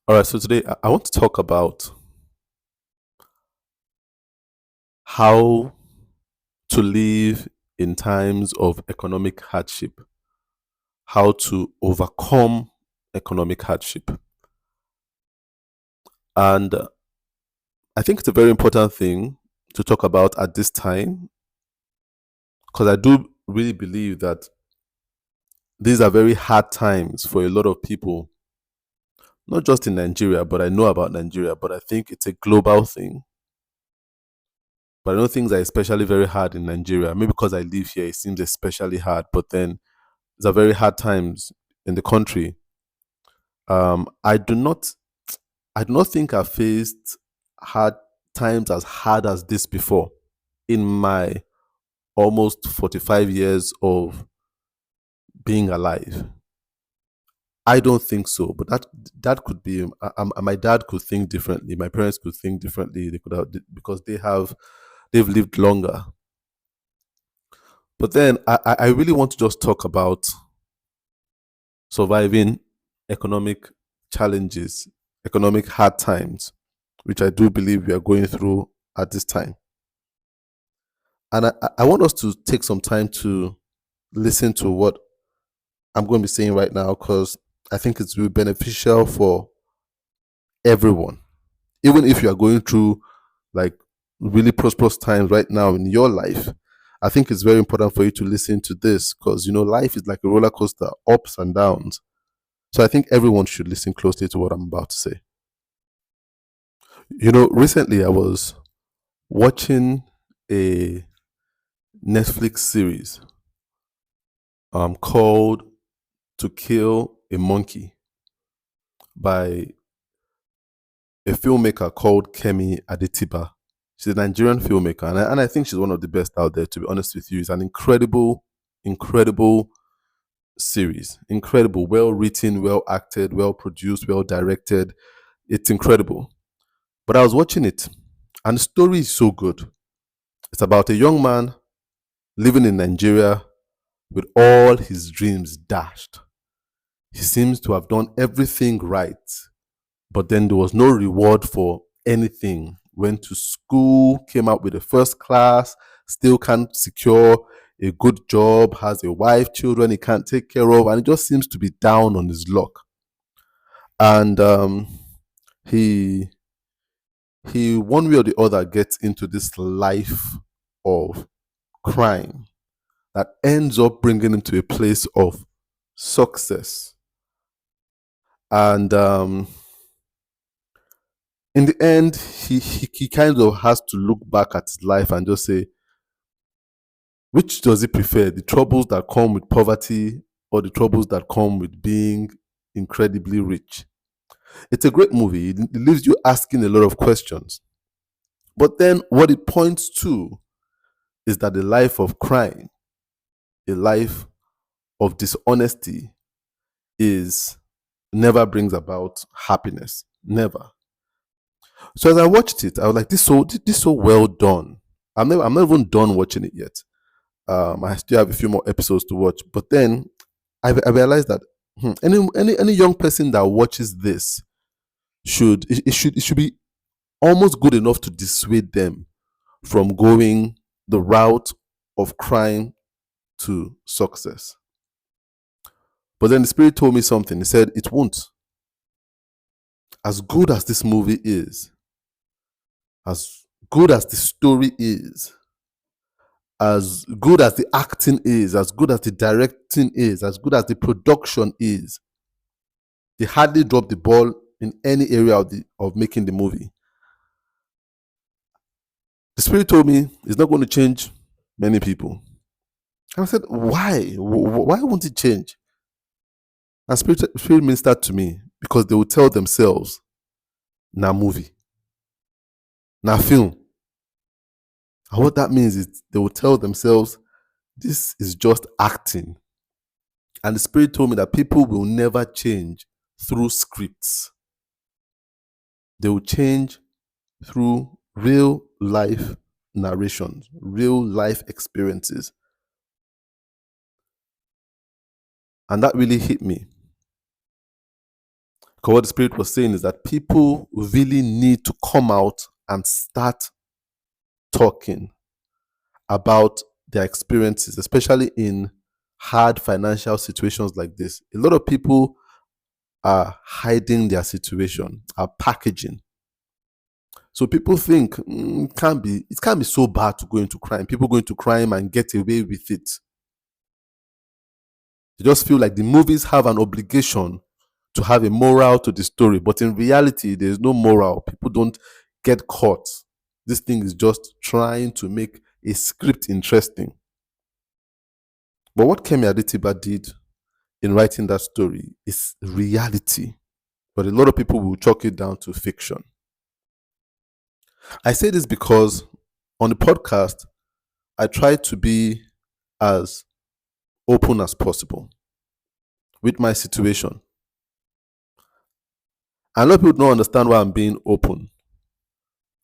All right, so today I want to talk about how to live in times of economic hardship, how to overcome economic hardship. And I think it's a very important thing to talk about at this time because I do really believe that these are very hard times for a lot of people, not just in Nigeria, but I know about Nigeria, but I think it's a global thing. But I know things are especially very hard in Nigeria. Maybe because I live here, it seems especially hard, but then these are very hard times in the country. Um, I do not, I do not think I've faced hard times as hard as this before in my almost 45 years of being alive. I don't think so, but that could be. My dad could think differently. My parents could think differently. They could have because they've lived longer. But then I really want to just talk about surviving economic challenges, economic hard times, which I do believe we are going through at this time. And I want us to take some time to listen to what I'm going to be saying right now because I think it's really beneficial for everyone. Even if you are going through like really prosperous times right now in your life, I think it's very important for you to listen to this because life is like a roller coaster, ups and downs. So I think everyone should listen closely to what I'm about to say. Recently I was watching a Netflix series called To Kill a Monkey by a filmmaker called Kemi Adetiba. She's a Nigerian filmmaker, and I think she's one of the best out there, to be honest with you. It's an incredible series. Incredible, well written, well acted, well produced, well directed. It's incredible. But I was watching it, and the story is so good. It's about a young man living in Nigeria with all his dreams dashed. He seems to have done everything right, but then there was no reward for anything. Went to school, came out with a first class, still can't secure a good job, has a wife, children he can't take care of, and he just seems to be down on his luck. And he he one way or the other gets into this life of crime that ends up bringing him to a place of success. And in the end, he kind of has to look back at his life and just say, which does he prefer? The troubles that come with poverty or the troubles that come with being incredibly rich? It's a great movie. It leaves you asking a lot of questions. But then what it points to is that the life of crime, a life of dishonesty, is never brings about happiness. Never. So as I watched it, I was like, this so well done. I'm not even done watching it yet. I still have a few more episodes to watch. But then I realized that any young person that watches this should be almost good enough to dissuade them from going the route of crime to success. But then the spirit told me something. He said it won't. As good as this movie is, as good as the story is, as good as the acting is, as good as the directing is, as good as the production is, they hardly drop the ball in any area of making the movie. The spirit told me it's not going to change many people. And I said, why? Why won't it change? And spirit ministered to me because they will tell themselves, na movie, na film. And what that means is they will tell themselves, this is just acting. And the spirit told me that people will never change through scripts. They will change through real life narrations, real life experiences. And that really hit me. Because what the Spirit was saying is that people really need to come out and start talking about their experiences, especially in hard financial situations like this. A lot of people are hiding their situation, are packaging. So people think it can't be so bad to go into crime. People go into crime and get away with it. They just feel like the movies have an obligation to have a moral to the story, but in reality, there's no moral. People don't get caught. This thing is just trying to make a script interesting. But what Kemi Adetiba did in writing that story is reality. But a lot of people will chalk it down to fiction. I say this because on the podcast, I try to be as open as possible with my situation. And a lot of people don't understand why I'm being open.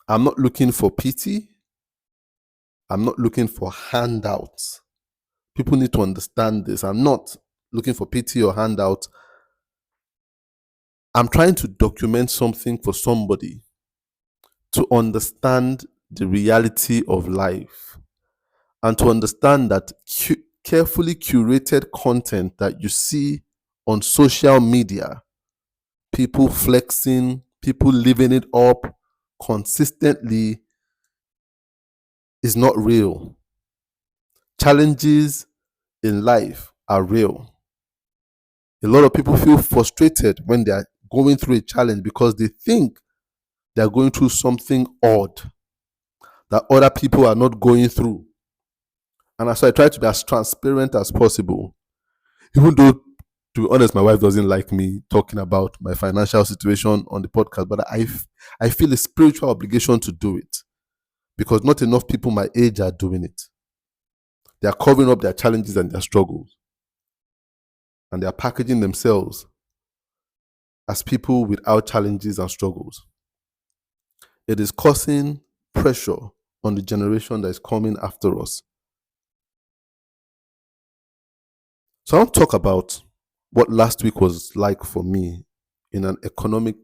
I'm not looking for pity. I'm not looking for handouts. People need to understand this. I'm not looking for pity or handouts. I'm trying to document something for somebody to understand the reality of life and to understand that carefully curated content that you see on social media, people flexing, people living it up consistently, is not real. Challenges in life are real. A lot of people feel frustrated when they are going through a challenge because they think they are going through something odd that other people are not going through. And so I try to be as transparent as possible, even though, to be honest, my wife doesn't like me talking about my financial situation on the podcast, but I feel a spiritual obligation to do it because not enough people my age are doing it. They are covering up their challenges and their struggles, and they are packaging themselves as people without challenges and struggles. It is causing pressure on the generation that is coming after us. So I want to talk about what last week was like for me in an economically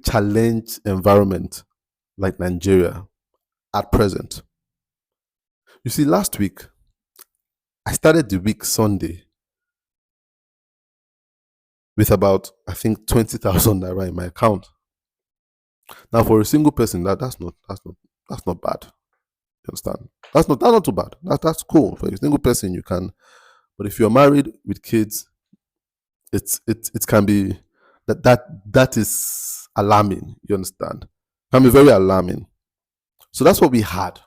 challenged environment like Nigeria at present. You see, last week I started the week Sunday with about, I think, 20,000 naira in my account. Now, for a single person, that's not bad. You understand? That's not too bad. That's cool for a single person. You can, but if you're married with kids, it can be that is alarming. You understand? It can be very alarming. So that's what we had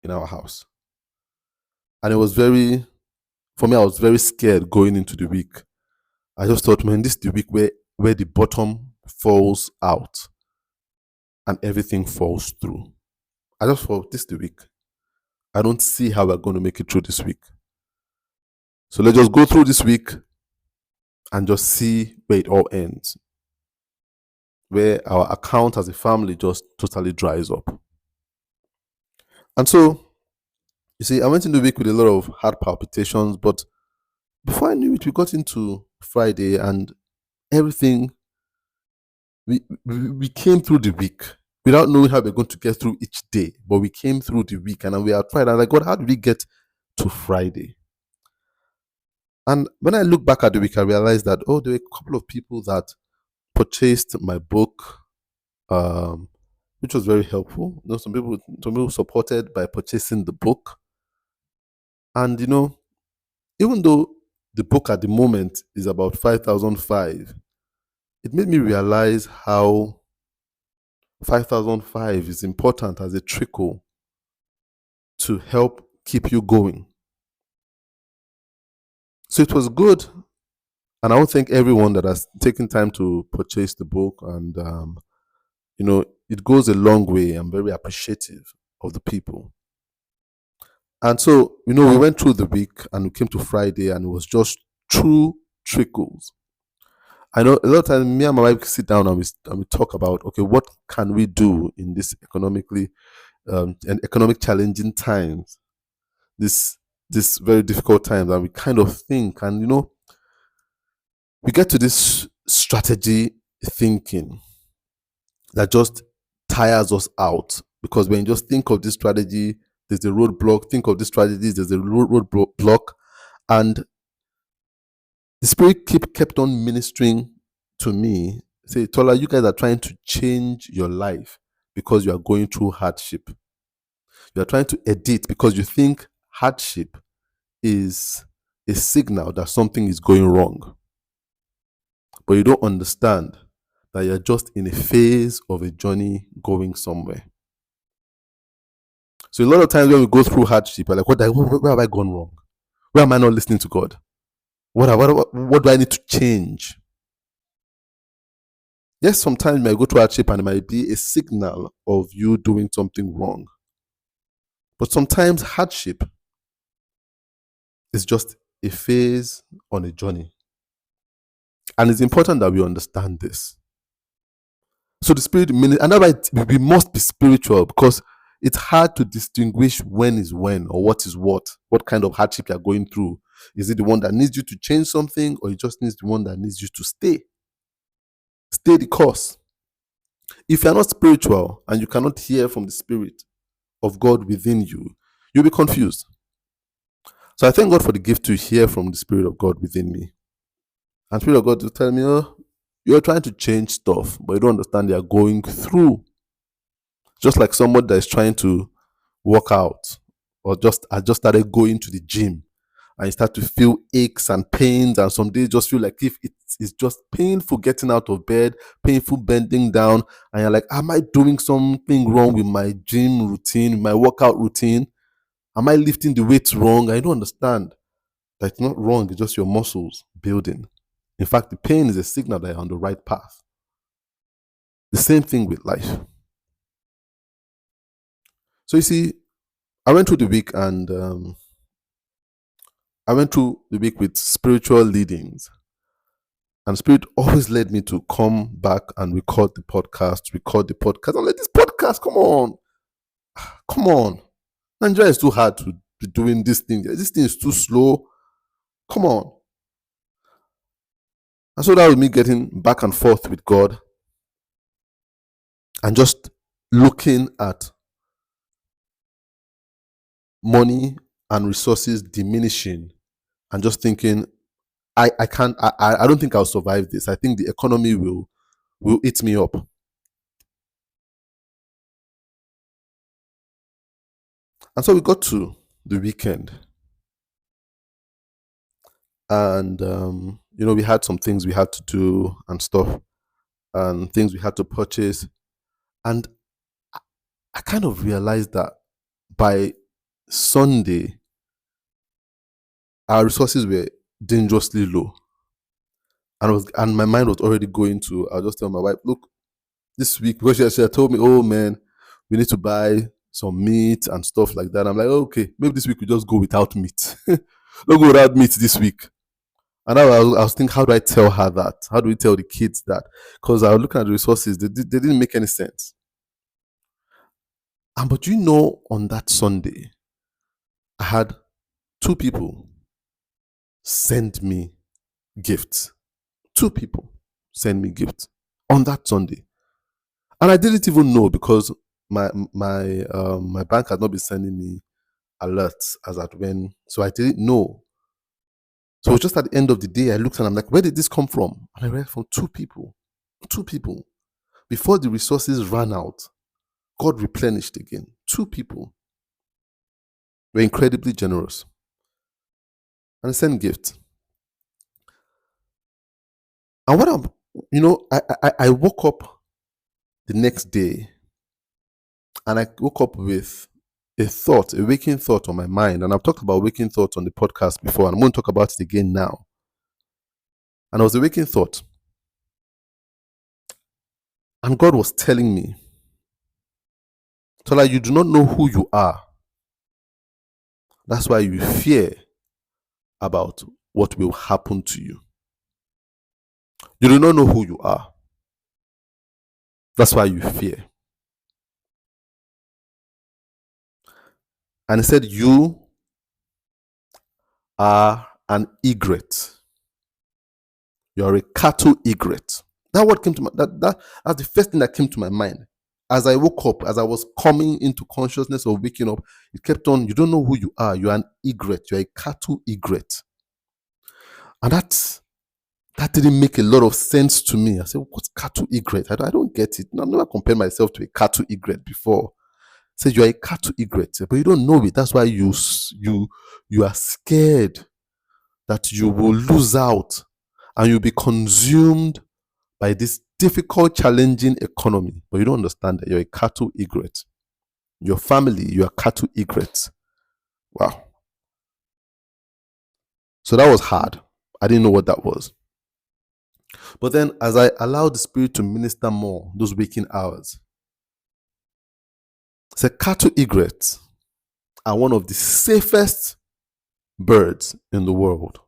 in our house, and it was very, for me, I was very scared going into the week. I just thought, man, this is the week where the bottom falls out and everything falls through. I just thought, this is the week. I don't see how we're going to make it through this week. So let's just go through this week and just see where it all ends, where our account as a family just totally dries up. And so, you see, I went into the week with a lot of heart palpitations, but before I knew it, we got into Friday and everything, we came through the week without knowing how we're going to get through each day, but we came through the week and we are Friday. And I God, how did we get to Friday? And when I look back at the week, I realized that, there were a couple of people that purchased my book, which was very helpful. Some people supported by purchasing the book. And even though the book at the moment is about 5,005, it made me realize how 5,005 is important as a trickle to help keep you going. So it was good. And I want to thank everyone that has taken time to purchase the book. And, it goes a long way. I'm very appreciative of the people. And so, we went through the week and we came to Friday and it was just true trickles. I know a lot of times me and my wife sit down and we talk about, okay, what can we do in this economically and economic challenging times, this very difficult times, and we kind of think, and get to this strategy thinking that just tires us out, because when you just think of this strategy, there's a roadblock. Think of this strategy, there's a roadblock. And the Spirit kept on ministering to me. Say, Tola, you guys are trying to change your life because you are going through hardship. You are trying to edit because you think hardship is a signal that something is going wrong. But you don't understand that you're just in a phase of a journey going somewhere. So a lot of times when we go through hardship, we're like, where have I gone wrong? Where am I not listening to God? What do I need to change? Yes, sometimes you might go through hardship and it might be a signal of you doing something wrong. But sometimes hardship is just a phase on a journey. And it's important that we understand this. So the Spirit, and that's why we must be spiritual, because it's hard to distinguish when is when or what is what kind of hardship you're going through. Is it the one that needs you to change something, or it just needs the one that needs you to stay the course? If you're not spiritual and you cannot hear from the Spirit of God within you, you'll be confused. So I thank God for the gift to hear from the Spirit of God within me. And Spirit of God to tell me, oh, you're trying to change stuff, but you don't understand you're going through. Just like somebody that is trying to work out, or I just started going to the gym, and you start to feel aches and pains, and some days just feel like if it's just painful getting out of bed, painful bending down, and you're like, am I doing something wrong with my gym routine, my workout routine? Am I lifting the weights wrong? I don't understand. That it's not wrong, it's just your muscles building. In fact, the pain is a signal that you're on the right path. The same thing with life. So you see, I went through the week with spiritual leadings. And Spirit always led me to come back and record the podcast. I'm like, this podcast, come on. Come on. Nigeria is too hard to be doing this thing. This thing is too slow. Come on. And so that was me getting back and forth with God and just looking at money and resources diminishing and just thinking, I don't think I'll survive this. I think the economy will eat me up. And so we got to the weekend. And we had some things we had to do and stuff, and things we had to purchase. And I kind of realized that by Sunday, our resources were dangerously low. And my mind was already going to, I'll just tell my wife, look, this week, because she had told me, oh man, we need to buy some meat and stuff like that. I'm like, okay, maybe this week we just go without meat. Don't go without meat this week. And I was thinking, how do I tell her that? How do we tell the kids that? Because I was looking at the resources, they didn't make any sense. But on that Sunday, I had 2 people send me gifts. 2 people send me gifts on that Sunday. And I didn't even know, because my bank had not been sending me alerts as at when, so I didn't know. So just at the end of the day, I looked and I'm like, where did this come from? And I read from 2 people. 2 people. Before the resources ran out, God replenished again. 2 people were incredibly generous and sent gifts. And I woke up the next day, and I woke up with a waking thought on my mind. And I've talked about waking thoughts on the podcast before, and I'm going to talk about it again now. And it was a waking thought. And God was telling me, Tola, you do not know who you are. That's why you fear about what will happen to you. You do not know who you are. That's why you fear. And he said, you are an egret. You are a cattle egret. That word came to my that's the first thing that came to my mind. As I woke up, as I was coming into consciousness of waking up, it kept on, you don't know who you are. You're an egret. You're a cattle egret. And that didn't make a lot of sense to me. I said, what's cattle egret? I don't get it. I've never compared myself to a cattle egret before. I said, you're a cattle egret, but you don't know it. That's why you are scared that you will lose out and you'll be consumed by this difficult, challenging economy. But you don't understand that you're a cattle egret. Your family, you are cattle egrets. Wow. So that was hard. I didn't know what that was. But then as I allowed the Spirit to minister more, those waking hours, the cattle egrets are one of the safest birds in the world,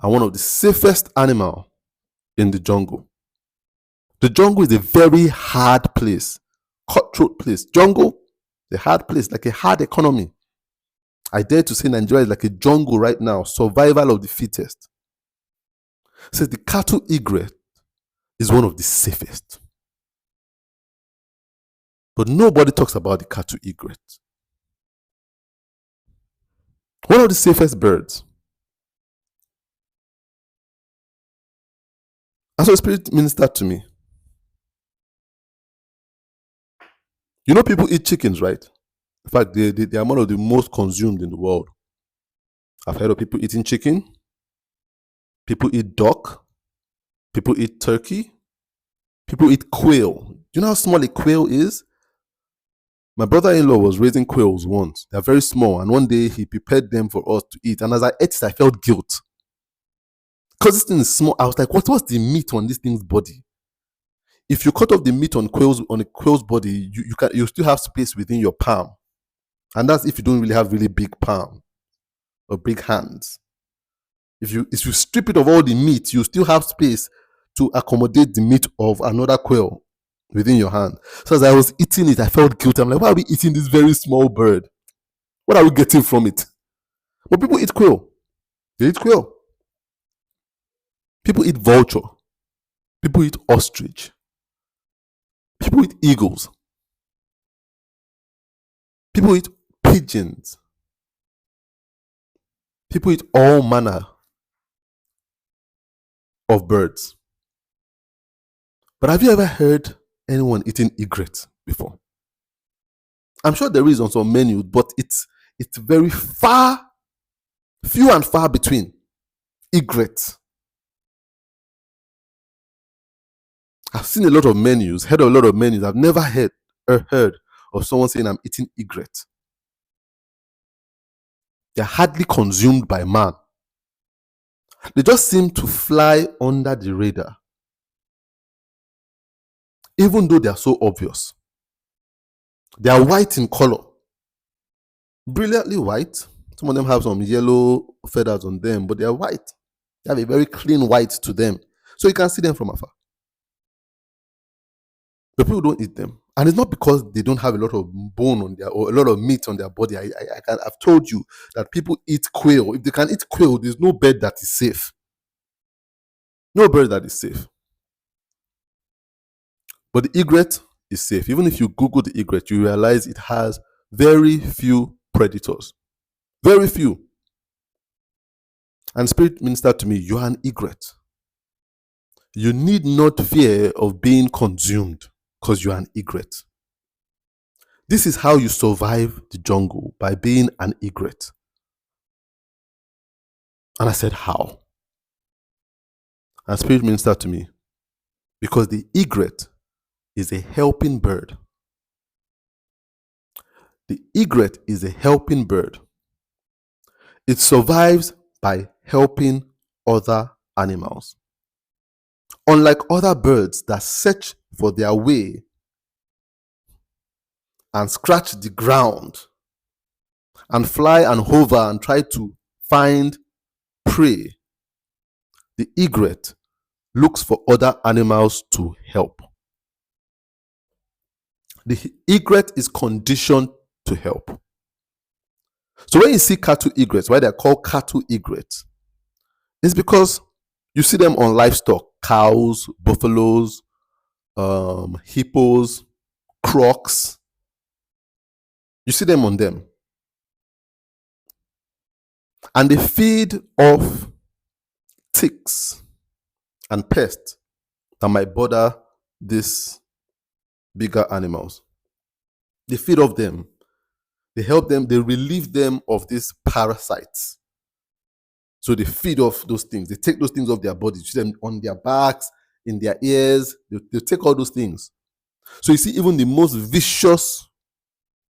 and one of the safest animal in the jungle. The jungle is a very hard place, cutthroat place. Jungle, a hard place, like a hard economy. I dare to say Nigeria is like a jungle right now, survival of the fittest. Says the cattle egret is one of the safest. But nobody talks about the cattle egret. One of the safest birds. And so the Spirit ministered to me. You know, people eat chickens, right? In fact, they are one of the most consumed in the world. I've heard of people eating chicken. People eat duck. People eat turkey. People eat quail. Do you know how small a quail is? My brother-in-law was raising quails once. They're very small. And one day he prepared them for us to eat. And as I ate it, I felt guilt. Because this thing is small. I was like, what's the meat on this thing's body? If you cut off the meat on a quail's body, you still have space within your palm. And that's if you don't really have really big palm or big hands. If you strip it of all the meat, you still have space to accommodate the meat of another quail within your hand. So as I was eating it, I felt guilty. I'm like, why are we eating this very small bird? What are we getting from it? But people eat quail. They eat quail. People eat vulture. People eat ostrich. People eat eagles. People eat pigeons. People eat all manner of birds. But have you ever heard anyone eating egret before? I'm sure there is on some menu, but it's very few and far between. Egret. I've seen a lot of menus, heard of a lot of menus. I've never heard of someone saying I'm eating egret. They're hardly consumed by man. They just seem to fly under the radar, even though they are so obvious. They are white in color, brilliantly white. Some of them have some yellow feathers on them, but they are white. They have a very clean white to them, so you can see them from afar. But people don't eat them, and it's not because they don't have a lot of bone on or a lot of meat on their body. I've told you that people eat quail. If they can eat quail, there's no bird that is safe. No bird that is safe. But the egret is safe. Even if you Google the egret, you realize it has very few predators. Very few. And Spirit ministered to me, you are an egret. You need not fear of being consumed because you are an egret. This is how you survive the jungle, by being an egret. And I said, how? And Spirit ministered to me, because the egret is a helping bird. The egret is a helping bird. It survives by helping other animals. Unlike other birds that search for their way and scratch the ground and fly and hover and try to find prey, the egret looks for other animals to help. The egret is conditioned to help. So when you see cattle egrets, why they're called cattle egrets, it's because You see them on livestock, cows, buffaloes, hippos, crocs. You see them on them. And they feed off ticks and pests that might bother these bigger animals. They feed off them. They help them, they relieve them of these parasites. So they feed off those things. They take those things off their bodies, you see them on their backs, in their ears. They take all those things. So you see, even the most vicious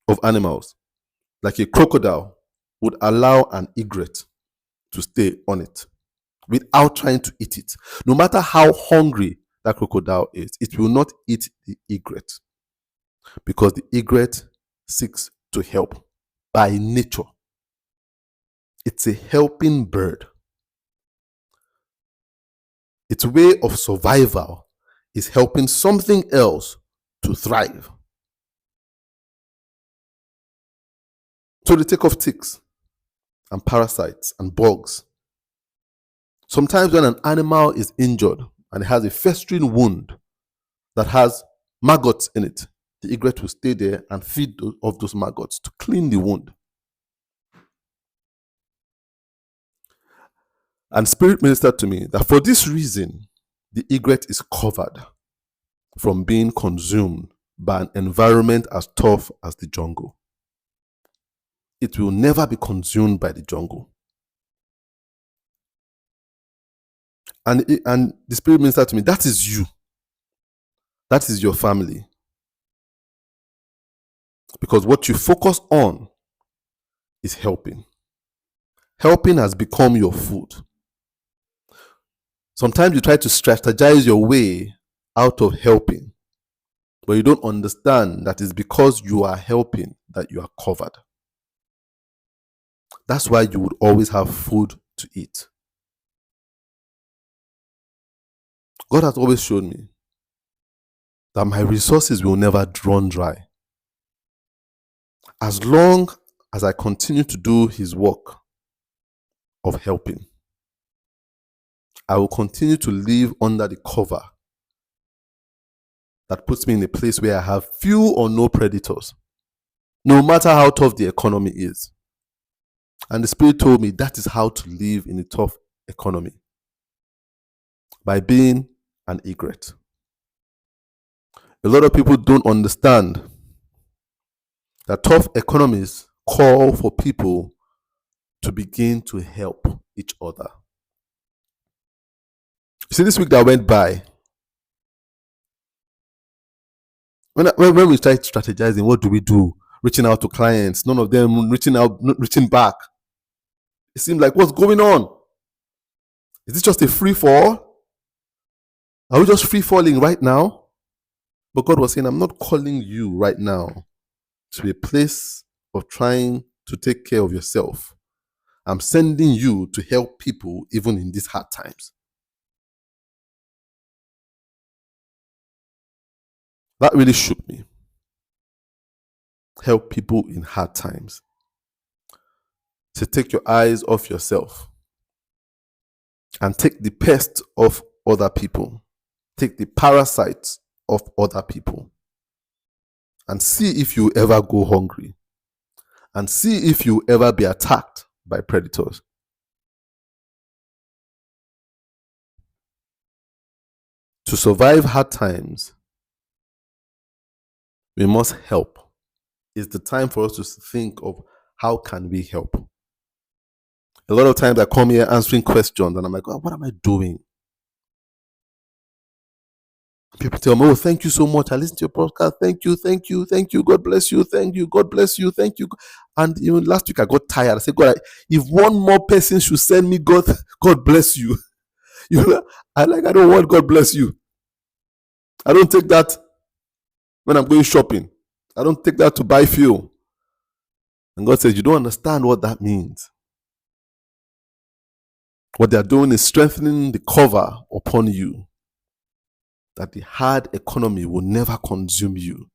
of animals, like a crocodile, would allow an egret to stay on it without trying to eat it. No matter how hungry that crocodile is, it will not eat the egret because the egret seeks to help by nature. It's a helping bird. Its way of survival is helping something else to thrive. So they take off ticks and parasites and bugs. Sometimes when an animal is injured and it has a festering wound that has maggots in it, the egret will stay there and feed off those maggots to clean the wound. And Spirit ministered to me that for this reason, the egret is covered from being consumed by an environment as tough as the jungle. It will never be consumed by the jungle. And the Spirit ministered to me, that is you. That is your family. Because what you focus on is helping. Helping has become your food. Sometimes you try to strategize your way out of helping, but you don't understand that it's because you are helping that you are covered. That's why you would always have food to eat. God has always shown me that my resources will never run dry. As long as I continue to do His work of helping, I will continue to live under the cover that puts me in a place where I have few or no predators, no matter how tough the economy is. And the Spirit told me that is how to live in a tough economy, by being an egret. A lot of people don't understand that tough economies call for people to begin to help each other. You see, this week that went by, when we started strategizing, what do we do? Reaching out to clients, none of them reaching back. It seemed like, what's going on? Is this just a free fall? Are we just free falling right now? But God was saying, I'm not calling you right now to a place of trying to take care of yourself. I'm sending you to help people even in these hard times. That really shook me. Help people in hard times. So take your eyes off yourself and take the pest of other people. Take the parasites of other people. And see if you ever go hungry. And see if you ever be attacked by predators. To survive hard times, we must help. It's the time for us to think of how can we help. A lot of times I come here answering questions and I'm like, oh, what am I doing? People tell me, oh, thank you so much. I listened to your podcast. Thank you, thank you, thank you. God bless you. Thank you. God bless you. Thank you. And even last week I got tired. I said, God, if one more person should send me God bless you. I don't want God bless you. I don't take that when I'm going shopping. I don't take that to buy fuel. And God says, you don't understand what that means. What they're doing is strengthening the cover upon you, that the hard economy will never consume you.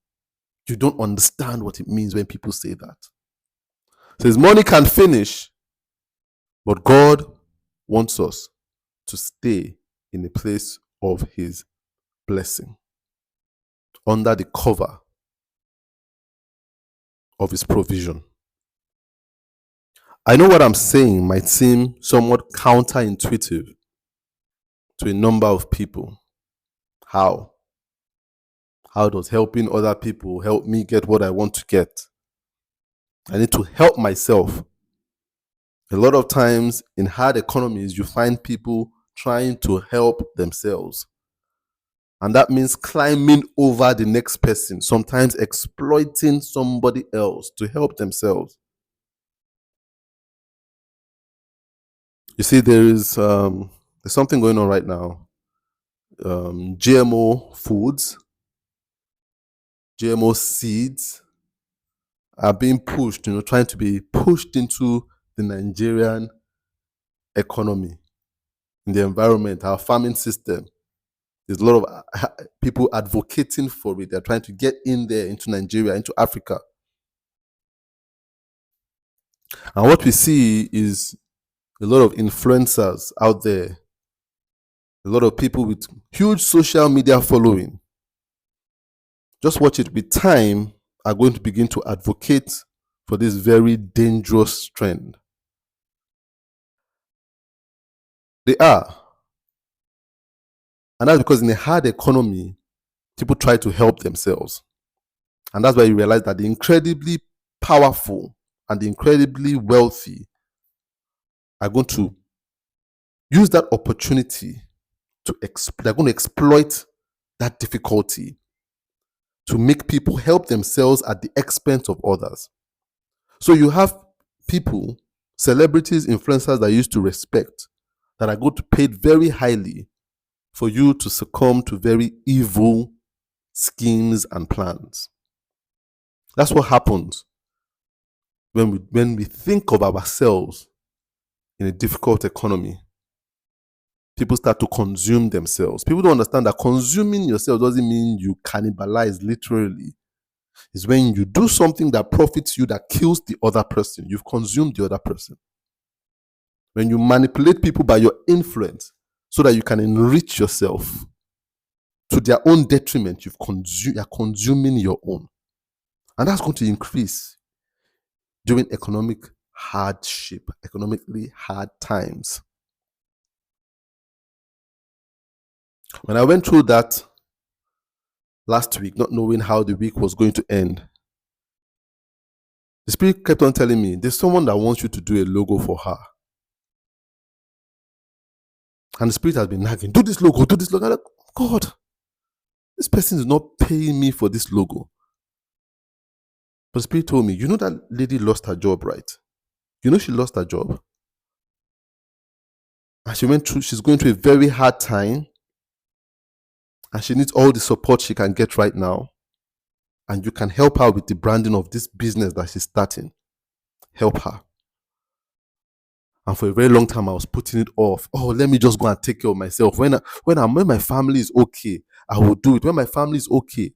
You don't understand what it means when people say that. It says money can finish, but God wants us to stay in a place of his blessing, under the cover of his provision. I know what I'm saying might seem somewhat counterintuitive to a number of people. How? How does helping other people help me get what I want to get? I need to help myself. A lot of times in hard economies, you find people trying to help themselves. And that means climbing over the next person, sometimes exploiting somebody else to help themselves. You see, there's something going on right now. GMO foods, GMO seeds are being pushed, trying to be pushed into the Nigerian economy, in the environment, our farming system. There's a lot of people advocating for it. They're trying to get in there into Nigeria, into Africa. And what we see is a lot of influencers out there, a lot of people with huge social media following. Just watch it. With time, are going to begin to advocate for this very dangerous trend. They are. And that's because in a hard economy, people try to help themselves. And that's why you realize that the incredibly powerful and the incredibly wealthy are going to use that opportunity they're going to exploit that difficulty to make people help themselves at the expense of others. So you have people, celebrities, influencers that you used to respect, that are going to pay very highly for you to succumb to very evil schemes and plans. That's what happens when we think of ourselves in a difficult economy. People start to consume themselves. People don't understand that consuming yourself doesn't mean you cannibalize literally. It's when you do something that profits you, that kills the other person. You've consumed the other person. When you manipulate people by your influence so that you can enrich yourself to their own detriment, you're consuming your own. And that's going to increase during economic hardship, economically hard times. When I went through that last week, not knowing how the week was going to end, the Spirit kept on telling me, there's someone that wants you to do a logo for her. And the Spirit has been nagging, do this logo, do this logo. I'm like, God, this person is not paying me for this logo. But the Spirit told me, you know that lady lost her job, right? You know she lost her job. And she's going through a very hard time. And she needs all the support she can get right now. And you can help her with the branding of this business that she's starting. Help her. And for a very long time, I was putting it off. Oh, let me just go and take care of myself. When my family is okay, I will do it. When my family is okay.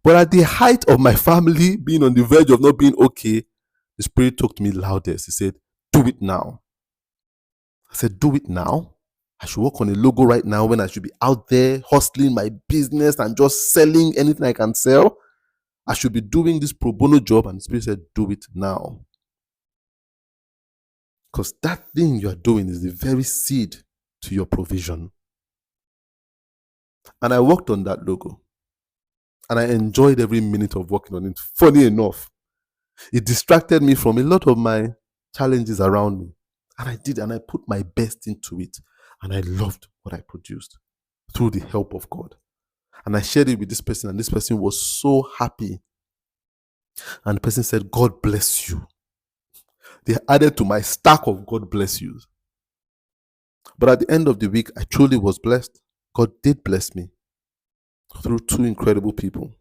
But at the height of my family being on the verge of not being okay, the Spirit talked to me loudest. He said, do it now. I said, do it now? I should work on a logo right now when I should be out there hustling my business and just selling anything I can sell. I should be doing this pro bono job. And the Spirit said, do it now. Because that thing you are doing is the very seed to your provision. And I worked on that logo. And I enjoyed every minute of working on it. Funny enough, it distracted me from a lot of my challenges around me. And I did, and I put my best into it. And I loved what I produced through the help of God. And I shared it with this person, and this person was so happy. And the person said, God bless you. They added to my stack of God bless yous. But at the end of the week, I truly was blessed. God did bless me through two incredible people.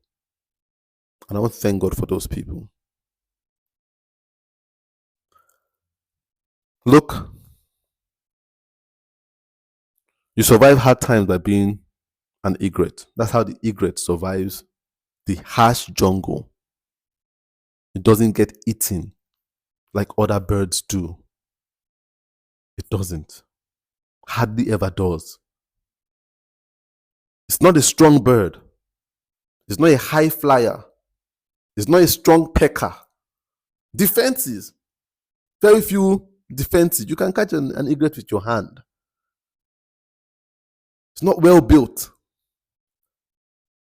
And I want to thank God for those people. Look, you survive hard times by being an egret. That's how the egret survives the harsh jungle. It doesn't get eaten like other birds do. It doesn't. Hardly ever does. It's not a strong bird. It's not a high flyer. It's not a strong pecker. Defenses. Very few defenses. You can catch an egret with your hand. It's not well built.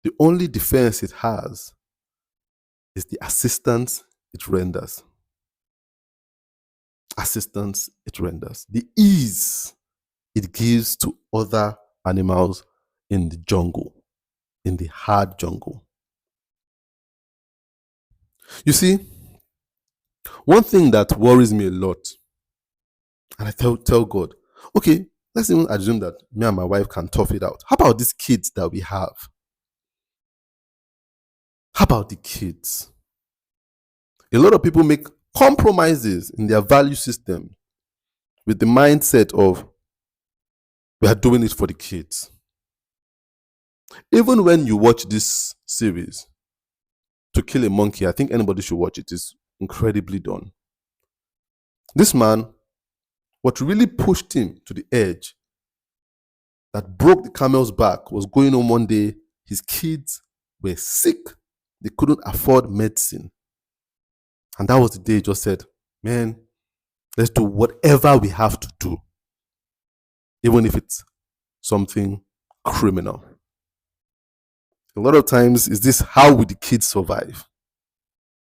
The only defense it has is the assistance it renders. Assistance it renders. The ease it gives to other animals in the jungle, in the hard jungle. You see, one thing that worries me a lot, and I tell God, okay, let's even assume that me and my wife can tough it out. How about these kids that we have? How about the kids? A lot of people make compromises in their value system with the mindset of we are doing it for the kids. Even when you watch this series, To Kill a Monkey, I think anybody should watch it. It's incredibly done. This man, what really pushed him to the edge, that broke the camel's back, was going on one day. His kids were sick. They couldn't afford medicine. And that was the day he just said, man, let's do whatever we have to do, even if it's something criminal. A lot of times, is this how would the kids survive?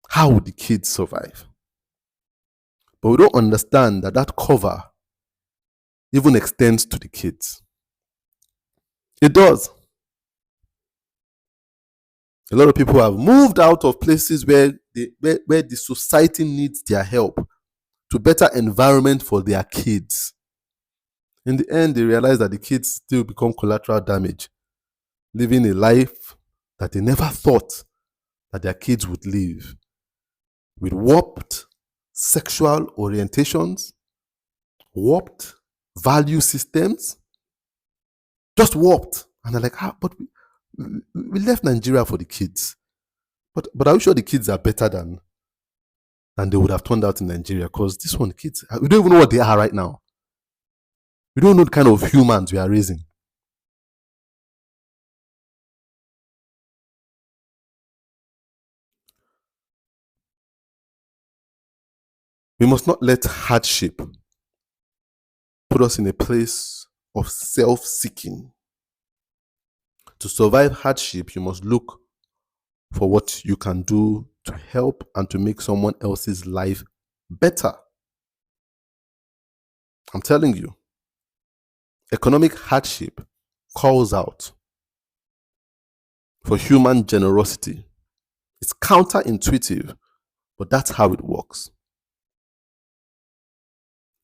How would the kids survive? But we don't understand that that cover even extends to the kids. It does. A lot of people have moved out of places where the society needs their help to better environment for their kids. In the end, they realize that the kids still become collateral damage, living a life that they never thought that their kids would live, with warped sexual orientations, warped value systems, just warped. And they're like, but we left Nigeria for the kids. But are you sure the kids are better than they would have turned out in Nigeria? Because this one, kids, we don't even know what they are right now. We don't know the kind of humans we are raising. We must not let hardship put us in a place of self-seeking. To survive hardship, you must look for what you can do to help and to make someone else's life better. I'm telling you, economic hardship calls out for human generosity. It's counterintuitive, but that's how it works.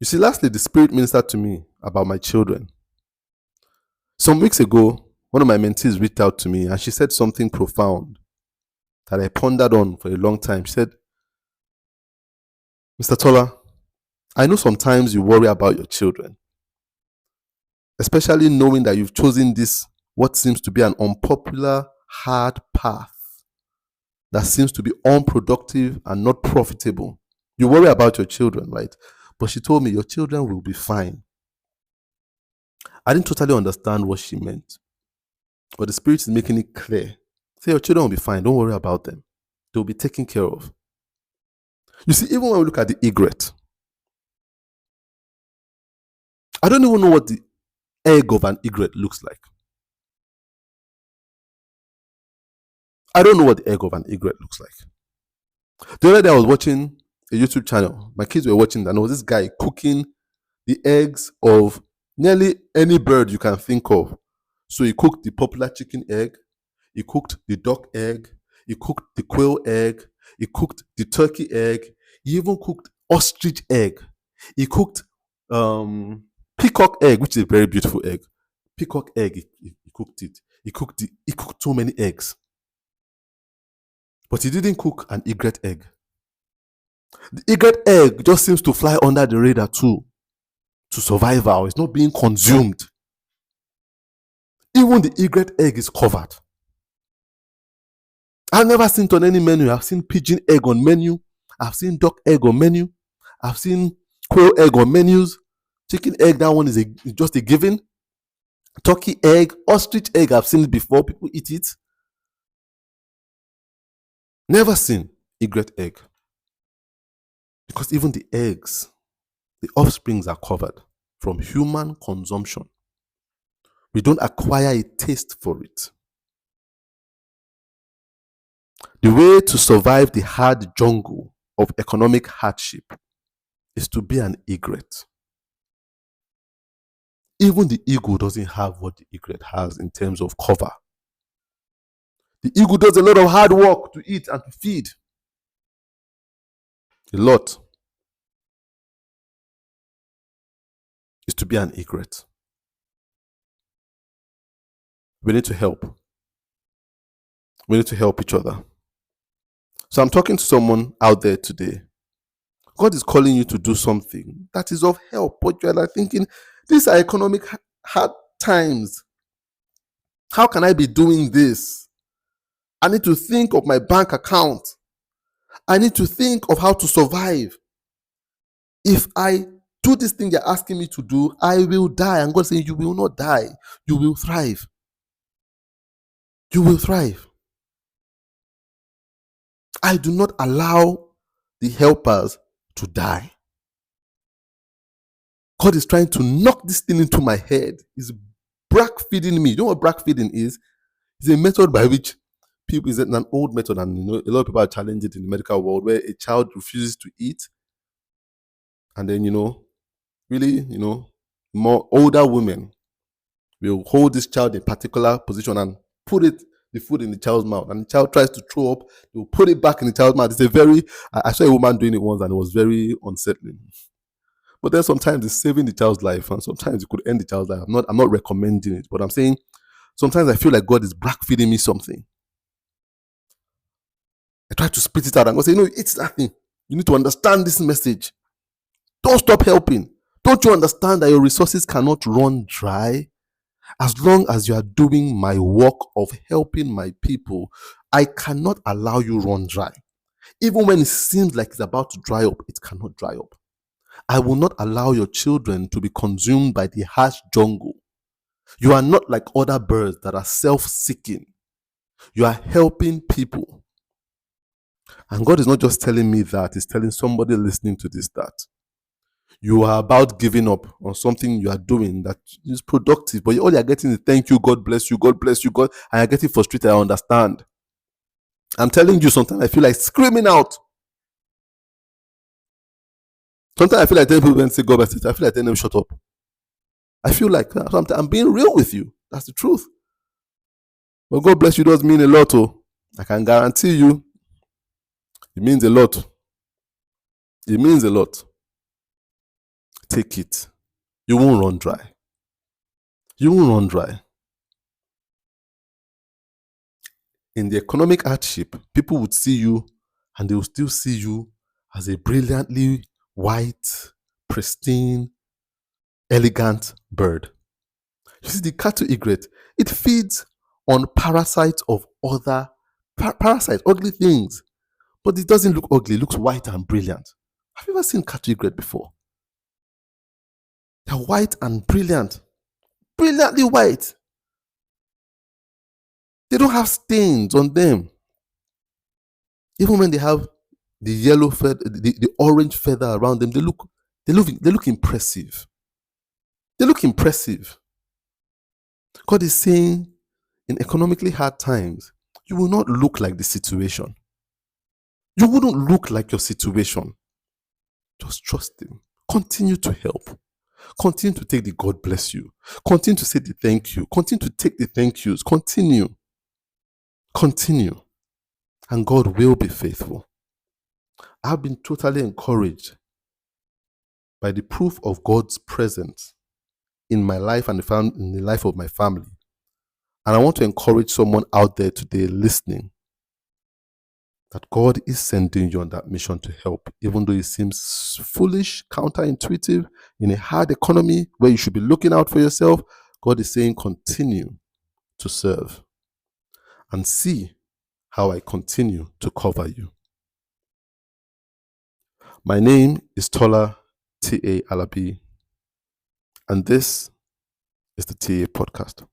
You see, lastly, the Spirit ministered to me about my children. Some weeks ago, one of my mentees reached out to me and she said something profound that I pondered on for a long time. She said, Mr. Tola, I know sometimes you worry about your children, especially knowing that you've chosen this, what seems to be an unpopular, hard path that seems to be unproductive and not profitable. You worry about your children, right? But she told me your children will be fine. I didn't totally understand what she meant, but the Spirit is making it clear. Say your children will be fine. Don't worry about them. They'll be taken care of. You see, even when we look at the egret, I don't even know what the egg of an egret looks like. I don't know what the egg of an egret looks like. The other day I was watching a YouTube channel. My kids were watching that. And there was this guy cooking the eggs of nearly any bird you can think of. So he cooked the popular chicken egg. He cooked the duck egg. He cooked the quail egg. He cooked the turkey egg. He even cooked ostrich egg. He cooked peacock egg, which is a very beautiful egg. Peacock egg, he cooked it. He cooked so many eggs. But he didn't cook an egret egg. The egret egg just seems to fly under the radar too, to survival. It's not being consumed. Even the egret egg is covered. I've never seen it on any menu. I've seen pigeon egg on menu. I've seen duck egg on menu. I've seen quail egg on menus. Chicken egg, that one is just a given. Turkey egg, ostrich egg, I've seen it before. People eat it. Never seen egret egg. Because even the eggs, the offsprings are covered from human consumption. We don't acquire a taste for it. The way to survive the hard jungle of economic hardship is to be an egret. Even the eagle doesn't have what the egret has in terms of cover. The eagle does a lot of hard work to eat and to feed. A lot is to be an egret. We need to help. We need to help each other. So I'm talking to someone out there today. God is calling you to do something that is of help, but you're like thinking, these are economic hard times. How can I be doing this? I need to think of my bank account. I need to think of how to survive. If I do this thing you're asking me to do, I will die. And God saying, you will not die. You will thrive. You will thrive. I do not allow the helpers to die. God is trying to knock this thing into my head. He's brack feeding me. You know what brack feeding is? It's a method by which people, is an old method, and a lot of people are challenging it in the medical world, where a child refuses to eat, and then really, more older women will hold this child in a particular position and put the food in the child's mouth, and the child tries to throw up, they will put it back in the child's mouth. It's a very, I saw a woman doing it once, and it was very unsettling. But then sometimes it's saving the child's life, and sometimes it could end the child's life. I'm not recommending it, but I'm saying sometimes I feel like God is black feeding me something. I try to spit it out and go say, no, it's nothing. You need to understand this message. Don't stop helping. Don't you understand that your resources cannot run dry? As long as you are doing my work of helping my people, I cannot allow you run dry. Even when it seems like it's about to dry up, it cannot dry up. I will not allow your children to be consumed by the harsh jungle. You are not like other birds that are self-seeking. You are helping people. And God is not just telling me that, He's telling somebody listening to this that you are about giving up on something you are doing that is productive, but all you're getting is thank you, God bless you, God bless you, God, and you're getting frustrated. I understand. I'm telling you, sometimes I feel like screaming out. Sometimes I feel like telling people when say God bless you, I feel like telling them shut up. I feel like I'm being real with you. That's the truth. But God bless you does mean a lot. Oh, I can guarantee you, it means a lot. It means a lot. Take it. You won't run dry. You won't run dry. In the economic hardship, people would see you and they will still see you as a brilliantly white, pristine, elegant bird. You see, the cattle egret, it feeds on parasites of other parasites, ugly things. But it doesn't look ugly, it looks white and brilliant. Have you ever seen cattle egret before? They're white and brilliant. Brilliantly white. They don't have stains on them. Even when they have the yellow feather, the orange feather around them, they look impressive. They look impressive. God is saying, in economically hard times, you will not look like the situation. You wouldn't look like your situation. Just trust Him. Continue to help. Continue to take the God bless you. Continue to say the thank you. Continue to take the thank yous. Continue. Continue. And God will be faithful. I've been totally encouraged by the proof of God's presence in my life and in the life of my family. And I want to encourage someone out there today listening that God is sending you on that mission to help, even though it seems foolish, counterintuitive, in a hard economy where you should be looking out for yourself. God is saying, continue to serve and see how I continue to cover you. My name is Tola T.A. Alabi. And this is the TA podcast.